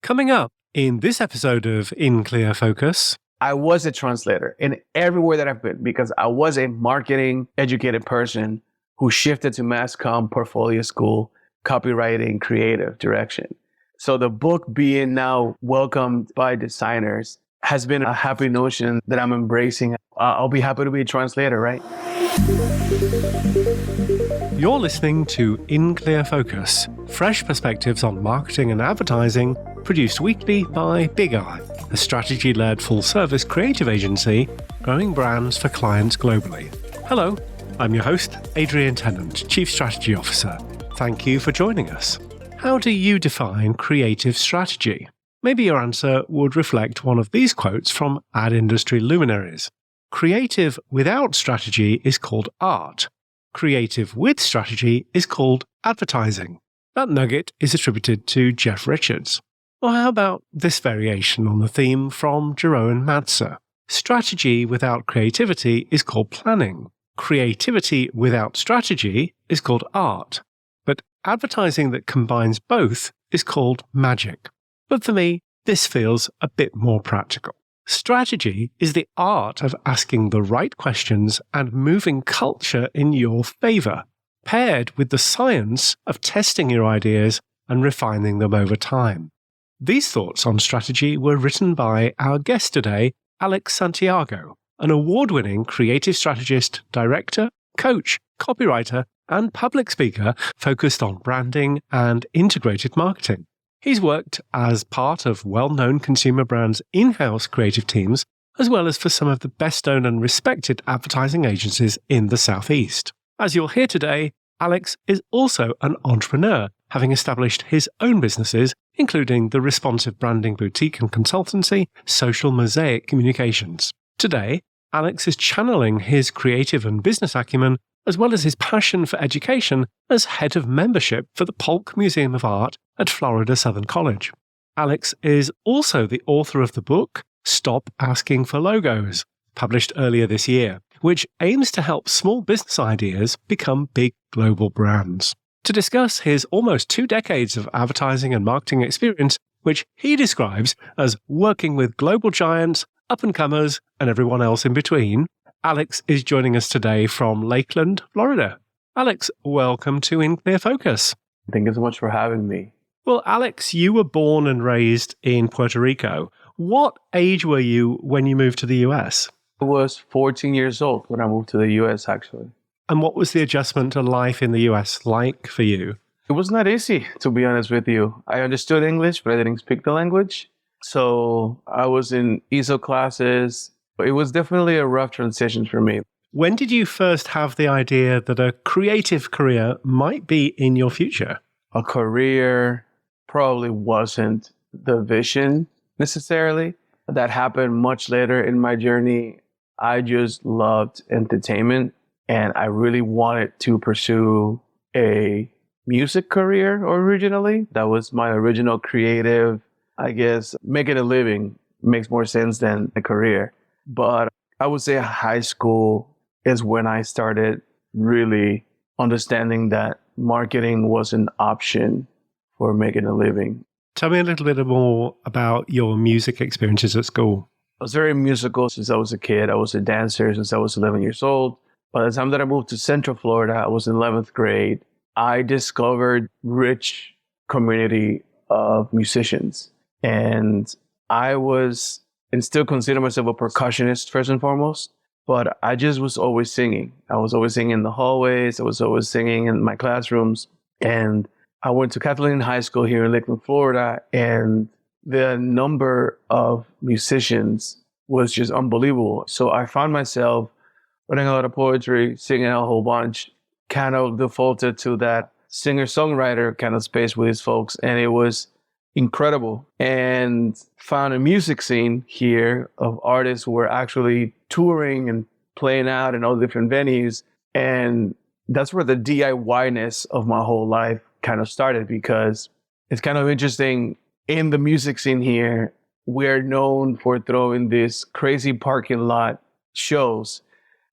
Coming up in this episode of In Clear Focus. I was a translator in everywhere that I've been because I was a marketing educated person who shifted to mass comm, portfolio school, copywriting, creative direction. So the book being now welcomed by designers has been a happy notion that I'm embracing. I'll be happy to be a translator, right? You're listening to In Clear Focus, fresh perspectives on marketing and advertising, produced weekly by Big Eye, a strategy-led full-service creative agency growing brands for clients globally. Hello, I'm your host, Adrian Tennant, Chief Strategy Officer. Thank you for joining us. How do you define creative strategy? Maybe your answer would reflect one of these quotes from ad industry luminaries. Creative without strategy is called art. Creative with strategy is called advertising. That nugget is attributed to Jeff Richards. Or how about this variation on the theme from Jeroen Madser? Strategy without creativity is called planning. Creativity without strategy is called art. But advertising that combines both is called magic. But for me, this feels a bit more practical. Strategy is the art of asking the right questions and moving culture in your favor, paired with the science of testing your ideas and refining them over time. These thoughts on strategy were written by our guest today, Alex Santiago, an award-winning creative strategist, director, coach, copywriter, and public speaker focused on branding and integrated marketing. He's worked as part of well-known consumer brands' in-house creative teams, as well as for some of the best-known and respected advertising agencies in the Southeast. As you'll hear today, Alex is also an entrepreneur, having established his own businesses, including the responsive branding boutique and consultancy, Social Mosaic Communications. Today, Alex is channeling his creative and business acumen, as well as his passion for education as head of membership for the Polk Museum of Art at Florida Southern College. Alex is also the author of the book, Stop Asking for Logos, published earlier this year, which aims to help small business ideas become big global brands. To discuss his almost 2 decades of advertising and marketing experience, which he describes as working with global giants, up-and-comers, and everyone else in between, Alex is joining us today from Lakeland, Florida. Alex, welcome to In Clear Focus. Thank you so much for having me. Well, Alex, you were born and raised in Puerto Rico. What age were you when you moved to the US? I was 14 years old when I moved to the US, actually. And what was the adjustment to life in the US like for you? It was not easy, to be honest with you. I understood English, but I didn't speak the language. So I was in ESOL classes. It was definitely a rough transition for me. When did you first have the idea that a creative career might be in your future? A career probably wasn't the vision necessarily. That happened much later in my journey. I just loved entertainment and I really wanted to pursue a music career originally. That was my original creative, I guess. Making a living makes more sense than a career. But I would say high school is when I started really understanding that marketing was an option for making a living. Tell me a little bit more about your music experiences at school. I was very musical since I was a kid. I was a dancer since I was 11 years old. By the time that I moved to Central Florida, I was in 11th grade. I discovered rich community of musicians. And I was, and still consider myself a percussionist first and foremost, but I just was always singing. I was always singing in the hallways. I was always singing in my classrooms. And I went to Kathleen High School here in Lakeland, Florida, and the number of musicians was just unbelievable. So I found myself writing a lot of poetry, singing a whole bunch, kind of defaulted to that singer-songwriter kind of space with these folks. And it was incredible. And found a music scene here of artists who were actually touring and playing out in all different venues. And that's where the DIY-ness of my whole life kind of started, because it's kind of interesting. In the music scene here, we're known for throwing these crazy parking lot shows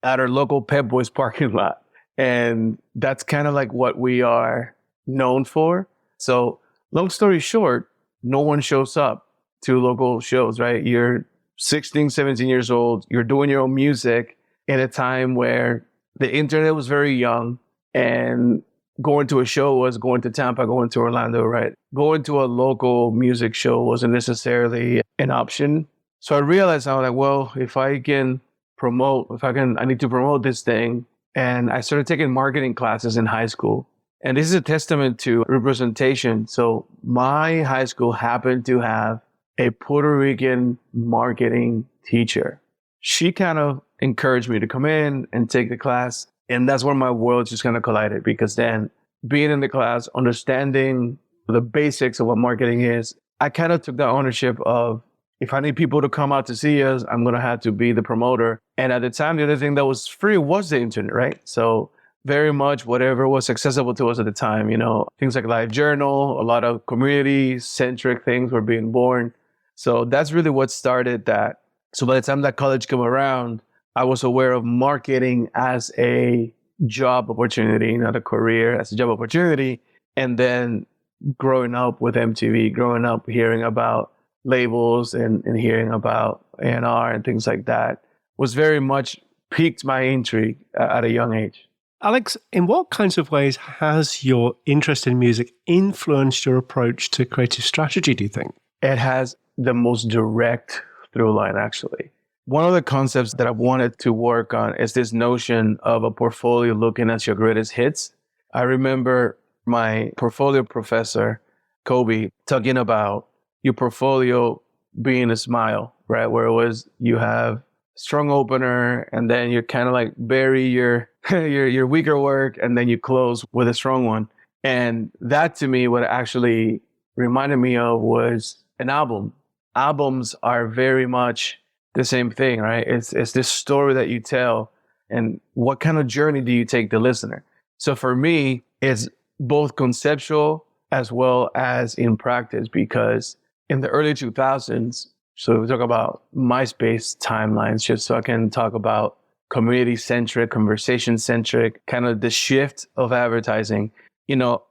at our local Pep Boys parking lot. And that's kind of like what we are known for. So long story short, no one shows up to local shows, right? You're 16, 17 years old. You're doing your own music in a time where the internet was very young, and going to a show was going to Tampa, going to Orlando, right? Going to a local music show wasn't necessarily an option. So I realized, I was like, well, if I can I need to promote this thing. And I started taking marketing classes in high school. And this is a testament to representation. So my high school happened to have a Puerto Rican marketing teacher. She kind of encouraged me to come in and take the class. And that's where my world just kind of collided, because then being in the class, understanding the basics of what marketing is, I kind of took that ownership of, if I need people to come out to see us, I'm going to have to be the promoter. And at the time, the other thing that was free was the internet, right? So very much whatever was accessible to us at the time, things like LiveJournal, a lot of community-centric things were being born. So that's really what started that. So by the time that college came around, I was aware of marketing as a job opportunity, not a career, as a job opportunity. And then growing up with MTV, growing up hearing about labels and hearing about A&R and things like that was very much piqued my intrigue at a young age. Alex, in what kinds of ways has your interest in music influenced your approach to creative strategy, do you think? It has the most direct through line, actually. One of the concepts that I wanted to work on is this notion of a portfolio looking at your greatest hits. I remember my portfolio professor, Kobe, talking about your portfolio being a smile, right? Where it was, you have strong opener, and then you kind of like bury your your weaker work, and then you close with a strong one. And that, to me, what it actually reminded me of was an album. Albums are very much the same thing, right? It's this story that you tell, and what kind of journey do you take the listener? So for me, it's both conceptual as well as in practice, because in the early 2000s, so we talk about MySpace timelines, just so I can talk about community-centric, conversation-centric, kind of the shift of advertising.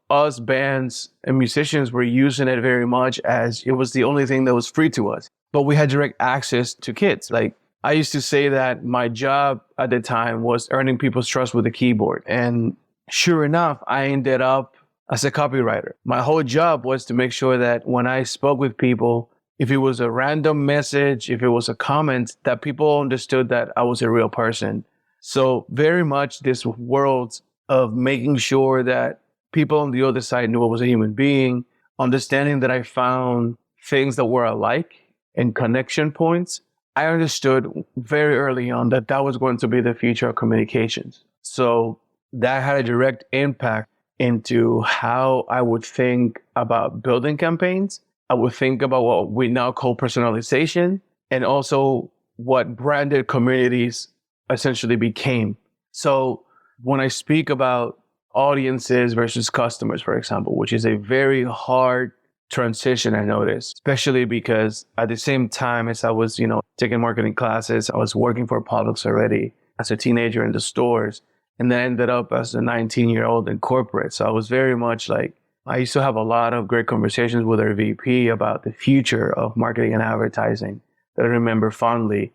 Us bands and musicians were using it very much as it was the only thing that was free to us. But we had direct access to kids. Like, I used to say that my job at the time was earning people's trust with a keyboard. And sure enough, I ended up as a copywriter. My whole job was to make sure that when I spoke with people, if it was a random message, if it was a comment, that people understood that I was a real person. So very much this world of making sure that people on the other side knew I was a human being, understanding that I found things that were alike and connection points. I understood very early on that that was going to be the future of communications. So that had a direct impact into how I would think about building campaigns. I would think about what we now call personalization, and also what branded communities essentially became. So when I speak about audiences versus customers, for example, which is a very hard transition, I noticed, especially because at the same time as I was, taking marketing classes, I was working for Publix already as a teenager in the stores, and then ended up as a 19-year-old in corporate. So I was very much like, I used to have a lot of great conversations with our VP about the future of marketing and advertising that I remember fondly.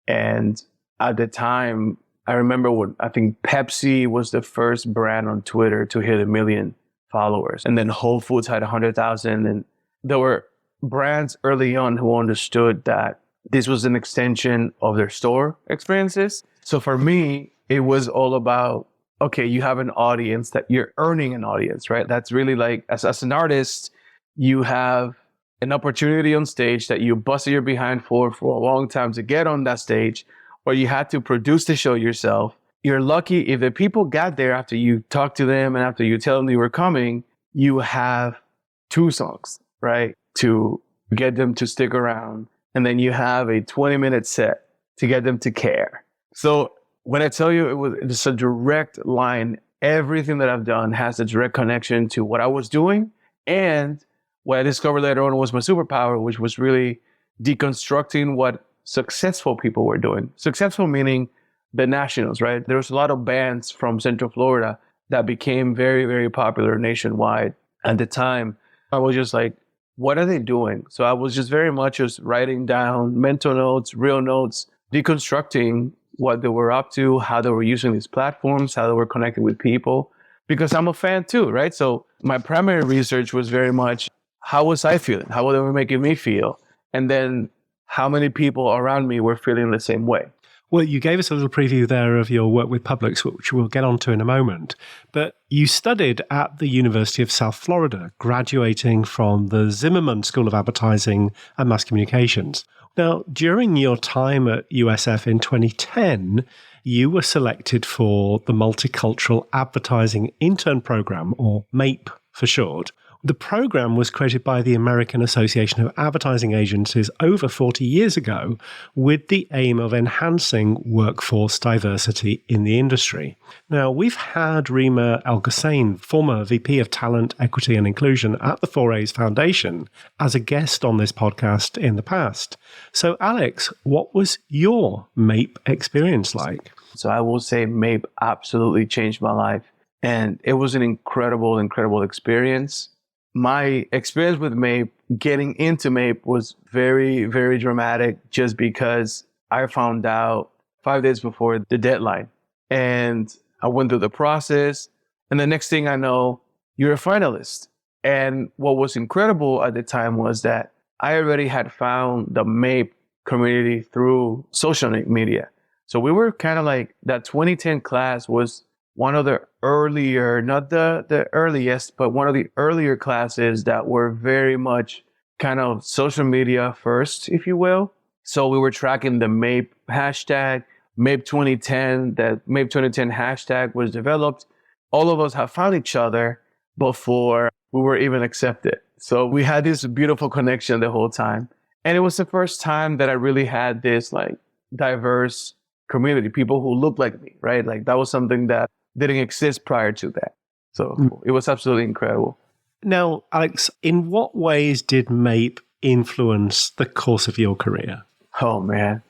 And at the time, I remember I think Pepsi was the first brand on Twitter to hit 1 million followers. And then Whole Foods had 100,000. And there were brands early on who understood that this was an extension of their store experiences. So for me, it was all about, okay, you have an audience, that you're earning an audience, right? That's really like, as an artist, you have an opportunity on stage that you busted your behind for a long time to get on that stage, or you had to produce the show yourself. You're lucky if the people got there after you talked to them and after you tell them you were coming, you have 2 songs, right? To get them to stick around. And then you have a 20-minute set to get them to care. So when I tell you it's a direct line, everything that I've done has a direct connection to what I was doing. And what I discovered later on was my superpower, which was really deconstructing what successful people were doing. Successful meaning the nationals, right? There was a lot of bands from Central Florida that became very, very popular nationwide. At the time, I was just like, what are they doing? So I was just very much just writing down mental notes, real notes, deconstructing what they were up to, how they were using these platforms, how they were connecting with people, because I'm a fan too, right? So my primary research was very much, how was I feeling? How were they making me feel? And then how many people around me were feeling the same way? Well, you gave us a little preview there of your work with Publix, which we'll get onto in a moment. But you studied at the University of South Florida, graduating from the Zimmerman School of Advertising and Mass Communications. Now, during your time at USF in 2010, you were selected for the Multicultural Advertising Intern Program, or MAPE for short. The program was created by the American Association of Advertising Agencies over 40 years ago with the aim of enhancing workforce diversity in the industry. Now, we've had Rima El-Ghassain, former VP of Talent, Equity and Inclusion at the 4A's Foundation, as a guest on this podcast in the past. So, Alex, what was your MAPE experience like? So I will say MAPE absolutely changed my life. And it was an incredible, incredible experience. My experience with MAPE, getting into MAPE, was very, very dramatic just because I found out 5 days before the deadline. And I went through the process. And the next thing I know, you're a finalist. And what was incredible at the time was that I already had found the MAPE community through social media. So we were kind of like, that 2010 class was one of the earlier, not the earliest, but one of the earlier classes that were very much kind of social media first, if you will. So we were tracking the MAPE hashtag, MAPE 2010, that MAPE 2010 hashtag was developed. All of us have found each other before we were even accepted. So we had this beautiful connection the whole time. And it was the first time that I really had this like diverse community, people who looked like me, right? Like that was something that didn't exist prior to that. So it was absolutely incredible. Now, Alex, in what ways did MAPE influence the course of your career? Oh, man.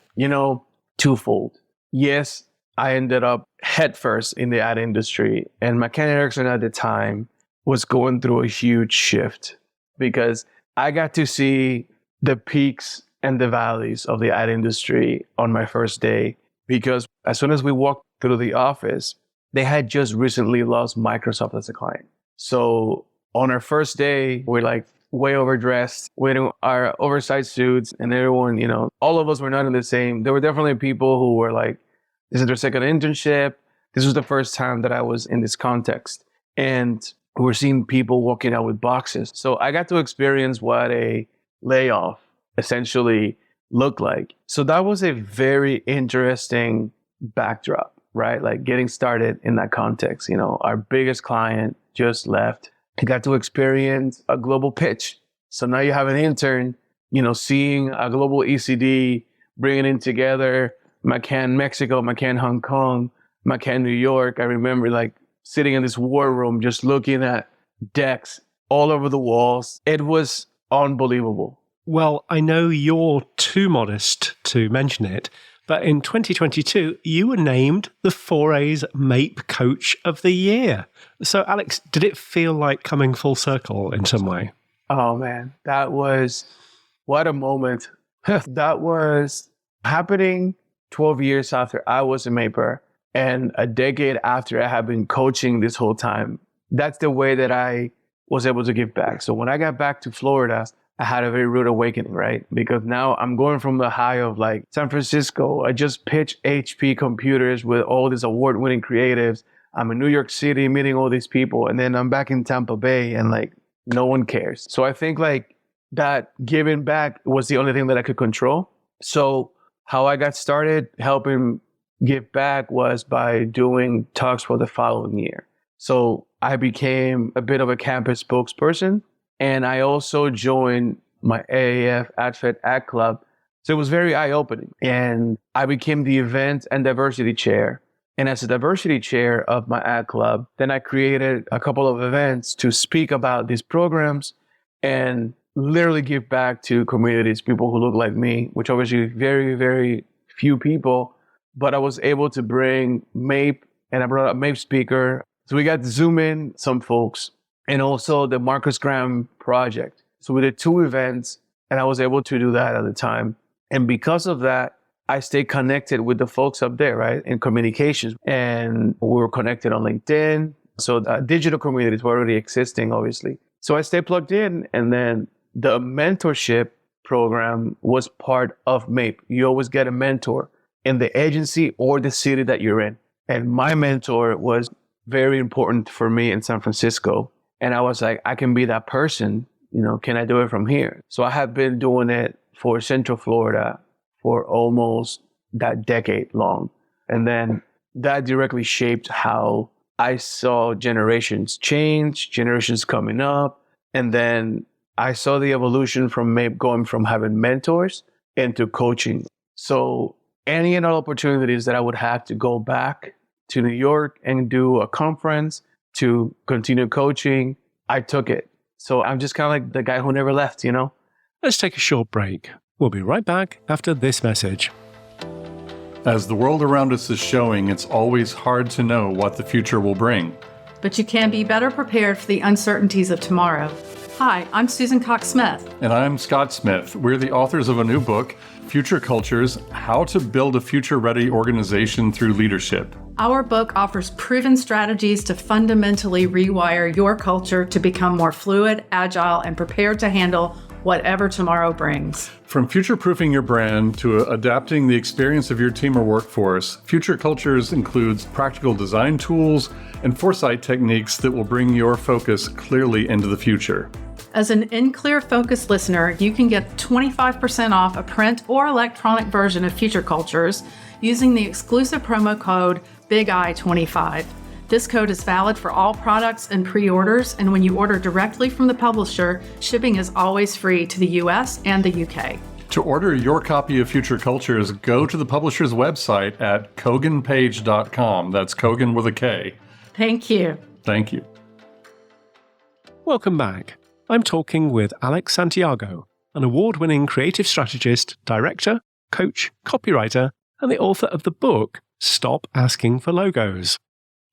Twofold. Yes, I ended up headfirst in the ad industry. And McCann Erickson at the time was going through a huge shift because I got to see the peaks and the valleys of the ad industry on my first day. Because as soon as we walked through the office, they had just recently lost Microsoft as a client. So on our first day, we're like way overdressed, wearing our oversized suits, and everyone, all of us were not in the same. There were definitely people who were like, this is their second internship. This was the first time that I was in this context. And we were seeing people walking out with boxes. So I got to experience what a layoff essentially looked like. So that was a very interesting backdrop. Right? Like getting started in that context, our biggest client just left. I got to experience a global pitch. So now you have an intern, seeing a global ECD, bringing it together, McCann Mexico, McCann Hong Kong, McCann New York. I remember like sitting in this war room, just looking at decks all over the walls. It was unbelievable. Well, I know you're too modest to mention it, but in 2022, you were named the 4A's MAPE Coach of the Year. So, Alex, did it feel like coming full circle in some way? Oh, man, what a moment. That was happening 12 years after I was a MAPER and a decade after I had been coaching this whole time. That's the way that I was able to give back. So when I got back to Florida, I had a very rude awakening, right? Because now I'm going from the high of like San Francisco. I just pitched HP computers with all these award-winning creatives. I'm in New York City meeting all these people. And then I'm back in Tampa Bay and like no one cares. So I think like that giving back was the only thing that I could control. So how I got started helping give back was by doing talks for the following year. So I became a bit of a campus spokesperson. And I also joined my AAF AdFed Ad Club. So it was very eye-opening. And I became the event and diversity chair. And as a diversity chair of my ad club, then I created a couple of events to speak about these programs and literally give back to communities, people who look like me, which obviously very, very few people. But I was able to bring MAPE, and I brought a MAPE speaker. So we got to zoom in some folks. And also the Marcus Graham Project. So we did 2 events, and I was able to do that at the time. And because of that, I stayed connected with the folks up there, right, in communications. And we were connected on LinkedIn. So the digital communities were already existing, obviously. So I stayed plugged in. And then the mentorship program was part of MAPE. You always get a mentor in the agency or the city that you're in. And my mentor was very important for me in San Francisco. And I was like, I can be that person. Can I do it from here? So I have been doing it for Central Florida for almost that decade long. And then that directly shaped how I saw generations change, generations coming up. And then I saw the evolution from MAPE going from having mentors into coaching. So any and all opportunities that I would have to go back to New York and do a conference to continue coaching, I took it. So I'm just kind of like the guy who never left, Let's take a short break. We'll be right back after this message. As the world around us is showing, it's always hard to know what the future will bring. But you can be better prepared for the uncertainties of tomorrow. Hi, I'm Susan Cox-Smith. And I'm Scott Smith. We're the authors of a new book, Future Cultures: How to Build a Future-Ready Organization Through Leadership. Our book offers proven strategies to fundamentally rewire your culture to become more fluid, agile, and prepared to handle whatever tomorrow brings. From future-proofing your brand to adapting the experience of your team or workforce, Future Cultures includes practical design tools and foresight techniques that will bring your focus clearly into the future. As an In Clear Focus listener, you can get 25% off a print or electronic version of Future Cultures using the exclusive promo code BIGI25. This code is valid for all products and pre-orders, and when you order directly from the publisher, shipping is always free to the US and the UK. To order your copy of Future Cultures, go to the publisher's website at koganpage.com. That's Kogan with a K. Thank you. Thank you. Welcome back. I'm talking with Alex Santiago, an award-winning creative strategist, director, coach, copywriter, and the author of the book, Stop Asking for Logos.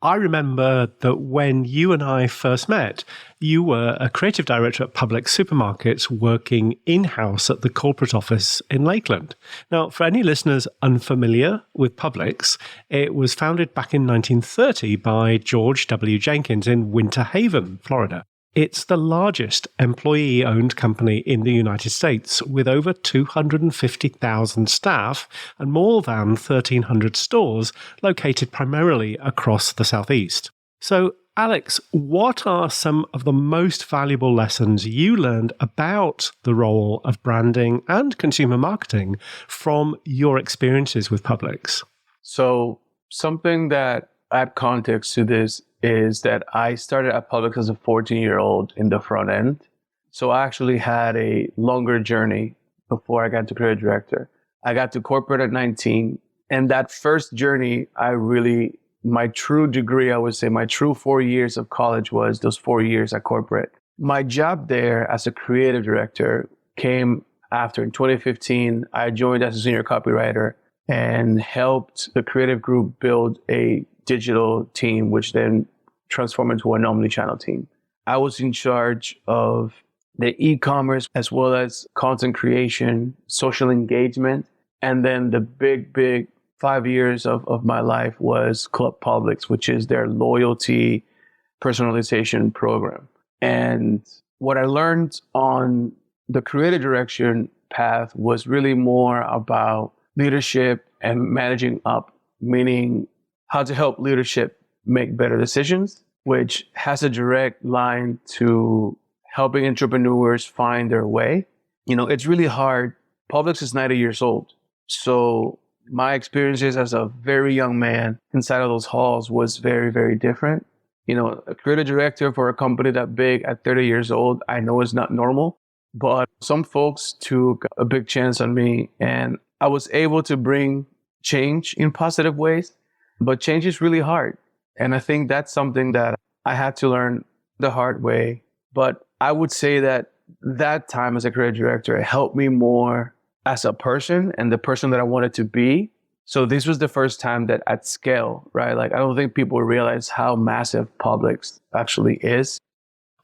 I remember that when you and I first met, you were a creative director at Publix Supermarkets working in-house at the corporate office in Lakeland. Now, for any listeners unfamiliar with Publix, it was founded back in 1930 by George W. Jenkins in Winter Haven, Florida. It's the largest employee-owned company in the United States, with over 250,000 staff and more than 1,300 stores located primarily across the Southeast. So, Alex, what are some of the most valuable lessons you learned about the role of branding and consumer marketing from your experiences with Publix? So something that add context to this is that I started at Publix as a 14-year-old in the front end. So I actually had a longer journey before I got to creative director. I got to corporate at 19. And that first journey, my true degree, I would say my true 4 years of college was those 4 years at corporate. My job there as a creative director came after. In 2015, I joined as a senior copywriter and helped the creative group build a digital team, which then transformed into an omnichannel team. I was in charge of the e-commerce as well as content creation, social engagement. And then the big 5 years of my life was Club Publix, which is their loyalty personalization program. And what I learned on the creative direction path was really more about leadership and managing up, meaning how to help leadership make better decisions, which has a direct line to helping entrepreneurs find their way. It's really hard. Publix is 90 years old. So my experiences as a very young man inside of those halls was very, very different. A creative director for a company that big at 30 years old, I know is not normal, but some folks took a big chance on me and I was able to bring change in positive ways. But change is really hard. And I think that's something that I had to learn the hard way. But I would say that time as a creative director helped me more as a person and the person that I wanted to be. So this was the first time that at scale, right? Like, I don't think people realize how massive Publix actually is.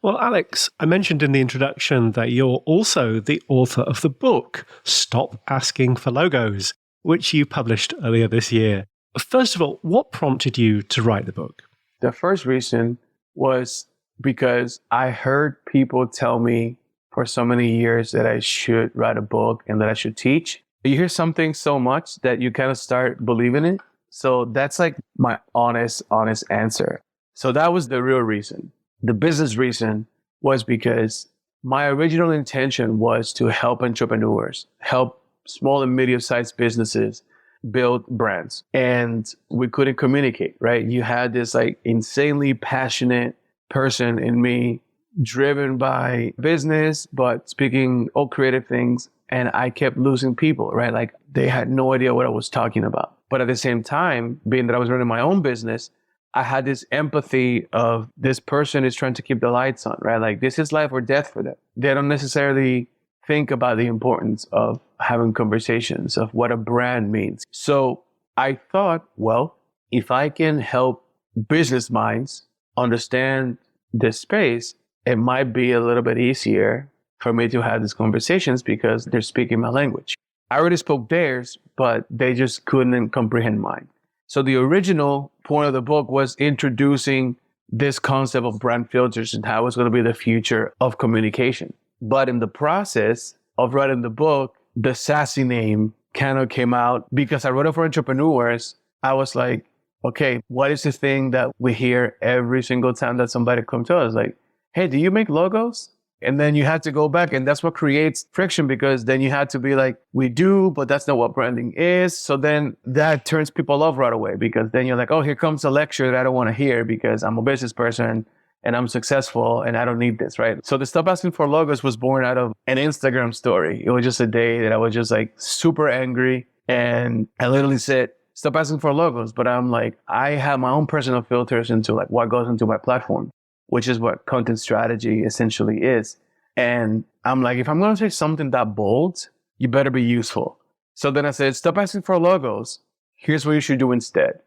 Well, Alex, I mentioned in the introduction that you're also the author of the book, Stop Asking for Logos, which you published earlier this year. First of all, what prompted you to write the book? The first reason was because I heard people tell me for so many years that I should write a book and that I should teach. You hear something so much that you kind of start believing it. So that's like my honest answer. So that was the real reason. The business reason was because my original intention was to help entrepreneurs, help small and medium-sized businesses build brands. And we couldn't communicate, right? You had this like insanely passionate person in me, driven by business, but speaking all creative things. And I kept losing people, right? Like they had no idea what I was talking about. But at the same time, being that I was running my own business, I had this empathy of this person is trying to keep the lights on, right? Like this is life or death for them. They don't necessarily think about the importance of having conversations of what a brand means. So I thought, well, if I can help business minds understand this space, it might be a little bit easier for me to have these conversations because they're speaking my language. I already spoke theirs, but they just couldn't comprehend mine. So the original point of the book was introducing this concept of brand filters and how it was going to be the future of communication. But in the process of writing the book, the sassy name kind of came out because I wrote it for entrepreneurs. I was like, okay, what is the thing that we hear every single time that somebody comes to us? Like, hey, do you make logos? And then you had to go back, and that's what creates friction because then you had to be like, we do, but that's not what branding is. So then that turns people off right away because then you're like, oh, here comes a lecture that I don't want to hear because I'm a business person and I'm successful and I don't need this, right? So the Stop Asking for Logos was born out of an Instagram story. It was just a day that I was just like super angry and I literally said, stop asking for logos. But I'm like, I have my own personal filters into like what goes into my platform, which is what content strategy essentially is. And I'm like, if I'm going to say something that bold, you better be useful. So then I said, stop asking for logos. Here's what you should do instead.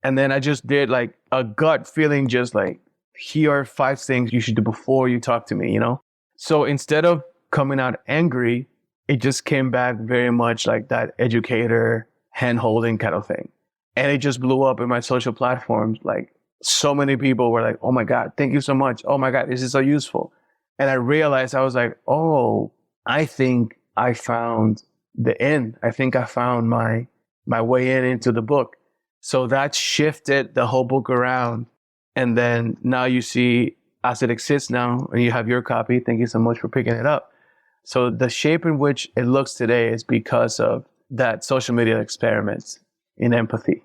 And then I just did like a gut feeling, just like, here are 5 things you should do before you talk to me, you know? So instead of coming out angry, it just came back very much like that educator hand-holding kind of thing. And it just blew up in my social platforms. Like so many people were like, oh my God, thank you so much. Oh my God, this is so useful. And I realized I was like, oh, I think I found the end. I think I found my way into the book. So that shifted the whole book around. And then now you see, as it exists now, and you have your copy, thank you so much for picking it up. So the shape in which it looks today is because of that social media experiment in empathy.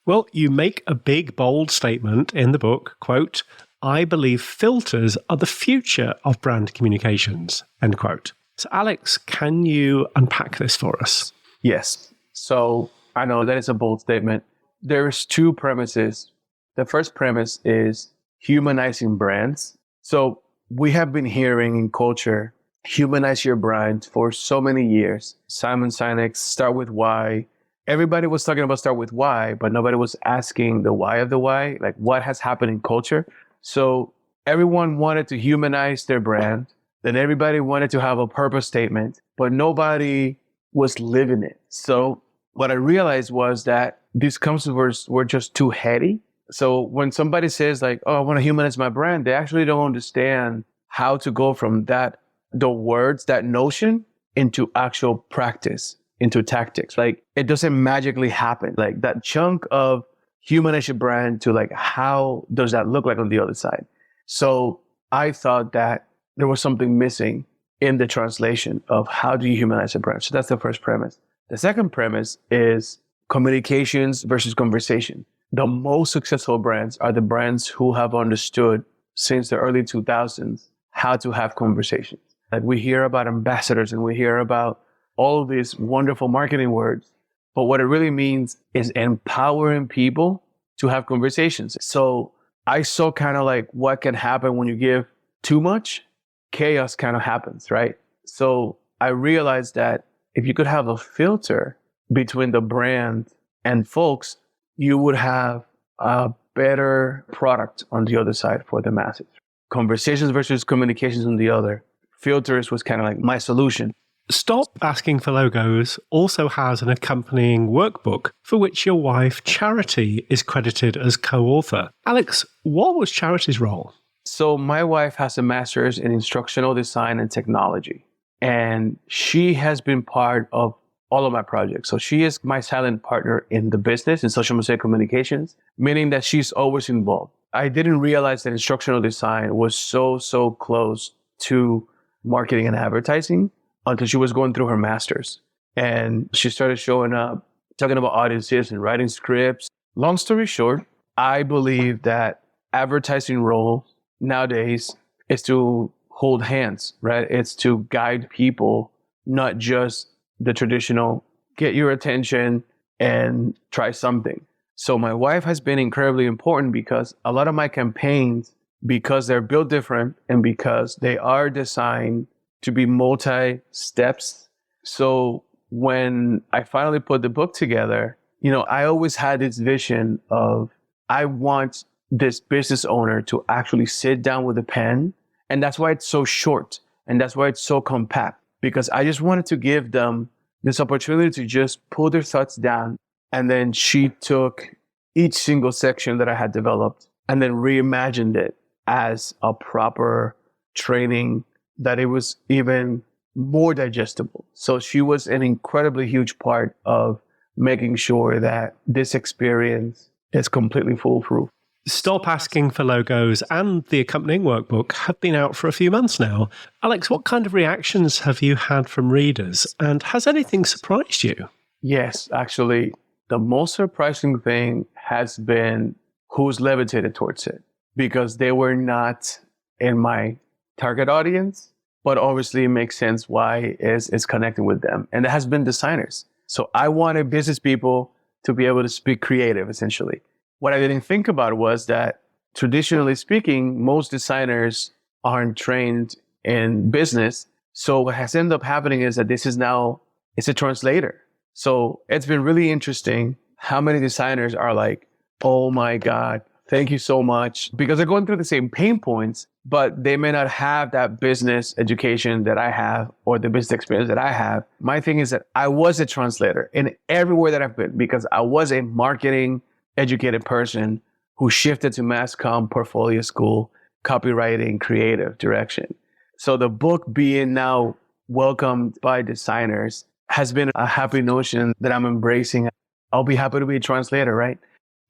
Well, you make a big, bold statement in the book, quote, I believe filters are the future of brand communications, end quote. So Alex, can you unpack this for us? Yes. So I know that is a bold statement. There's 2 premises. The first premise is humanizing brands. So we have been hearing in culture, humanize your brand for so many years. Simon Sinek's Start With Why. Everybody was talking about start with why, but nobody was asking the why of the why, like what has happened in culture. So everyone wanted to humanize their brand. Then everybody wanted to have a purpose statement, but nobody was living it. So what I realized was that these concepts were just too heady. So when somebody says like, oh, I want to humanize my brand, they actually don't understand how to go from the words, that notion into actual practice, into tactics. Like it doesn't magically happen. Like that chunk of humanize your brand to like, how does that look like on the other side? So I thought that there was something missing in the translation of how do you humanize a brand. So that's the first premise. The second premise is communications versus conversation. The most successful brands are the brands who have understood since the early 2000s how to have conversations. Like we hear about ambassadors and we hear about all of these wonderful marketing words, but what it really means is empowering people to have conversations. So I saw kind of like what can happen when you give too much, chaos kind of happens, right? So I realized that if you could have a filter between the brand and folks, you would have a better product on the other side for the masses. conversations versus communications on the other. Filters was kind of like my solution. Stop Asking for Logos also has an accompanying workbook for which your wife, Charity, is credited as co-author. Alex, what was Charity's role? So my wife has a master's in instructional design and technology, and she has been part of all of my projects. So she is my silent partner in the business, in Social Mosaic Communications, meaning that she's always involved. I didn't realize that instructional design was so close to marketing and advertising until she was going through her master's. And she started showing up, talking about audiences and writing scripts. Long story short, I believe that advertising role nowadays is to hold hands, right? It's to guide people, not just the traditional, get your attention and try something. So my wife has been incredibly important because a lot of my campaigns, because they're built different and because they are designed to be multi-steps. So when I finally put the book together, I always had this vision of, I want this business owner to actually sit down with a pen. And that's why it's so short. And that's why it's so compact, because I just wanted to give them this opportunity to just pull their thoughts down. And then she took each single section that I had developed and then reimagined it as a proper training that it was even more digestible. So she was an incredibly huge part of making sure that this experience is completely foolproof. Stop Asking for Logos and the accompanying workbook have been out for a few months now. Alex, what kind of reactions have you had from readers, and has anything surprised you? Yes, actually, the most surprising thing has been who's levitated towards it, because they were not in my target audience, but obviously it makes sense why it's connecting with them. And it has been designers. So I wanted business people to be able to speak creative, essentially. What I didn't think about was that, traditionally speaking, most designers aren't trained in business. So what has ended up happening is that this is now, it's a translator. So it's been really interesting how many designers are like, oh my God, thank you so much. Because they're going through the same pain points, but they may not have that business education that I have or the business experience that I have. My thing is that I was a translator in everywhere that I've been, because I was a marketing educated person who shifted to mass comm, portfolio school, copywriting, creative direction. So the book being now welcomed by designers has been a happy notion that I'm embracing. I'll be happy to be a translator, right?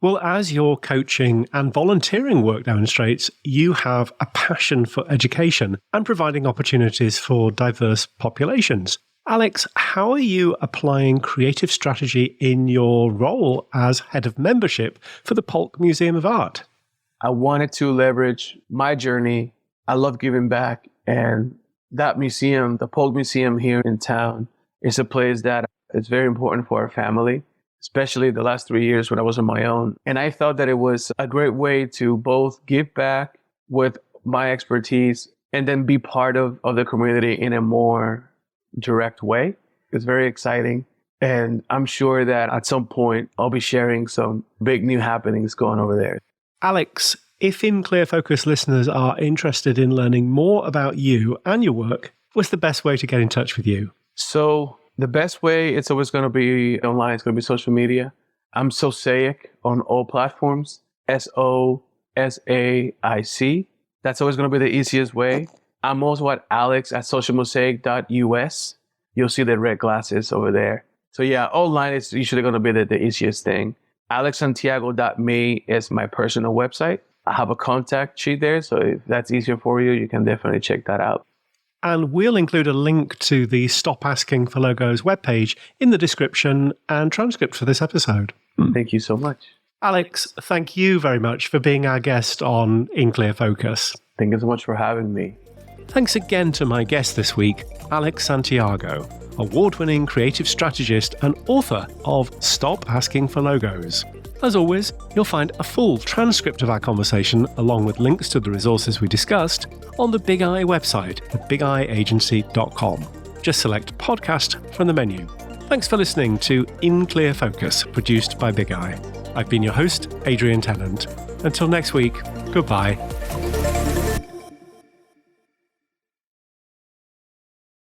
Well, as your coaching and volunteering work demonstrates, you have a passion for education and providing opportunities for diverse populations. Alex, how are you applying creative strategy in your role as head of membership for the Polk Museum of Art? I wanted to leverage my journey. I love giving back. And that museum, the Polk Museum here in town, is a place that is very important for our family, especially the last 3 years when I was on my own. And I thought that it was a great way to both give back with my expertise and then be part of the community in a more direct way. It's very exciting. And I'm sure that at some point I'll be sharing some big new happenings going over there. Alex, if In Clear Focus listeners are interested in learning more about you and your work, what's the best way to get in touch with you? So the best way, it's always going to be online. It's going to be social media. I'm Sosaic on all platforms. SOSAIC. That's always going to be the easiest way. I'm also at alex@socialmosaic.us. You'll see the red glasses over there. So yeah, online is usually going to be the easiest thing. alexsantiago.me is my personal website. I have a contact sheet there, so if that's easier for you, you can definitely check that out. And we'll include a link to the Stop Asking for Logos webpage in the description and transcript for this episode. Thank you so much. Alex, thank you very much for being our guest on In Clear Focus. Thank you so much for having me. Thanks again to my guest this week, Alex Santiago, award-winning creative strategist and author of Stop Asking for Logos. As always, you'll find a full transcript of our conversation along with links to the resources we discussed on the Big Eye website at bigeyeagency.com. Just select podcast from the menu. Thanks for listening to In Clear Focus, produced by Big Eye. I've been your host, Adrian Tennant. Until next week, goodbye.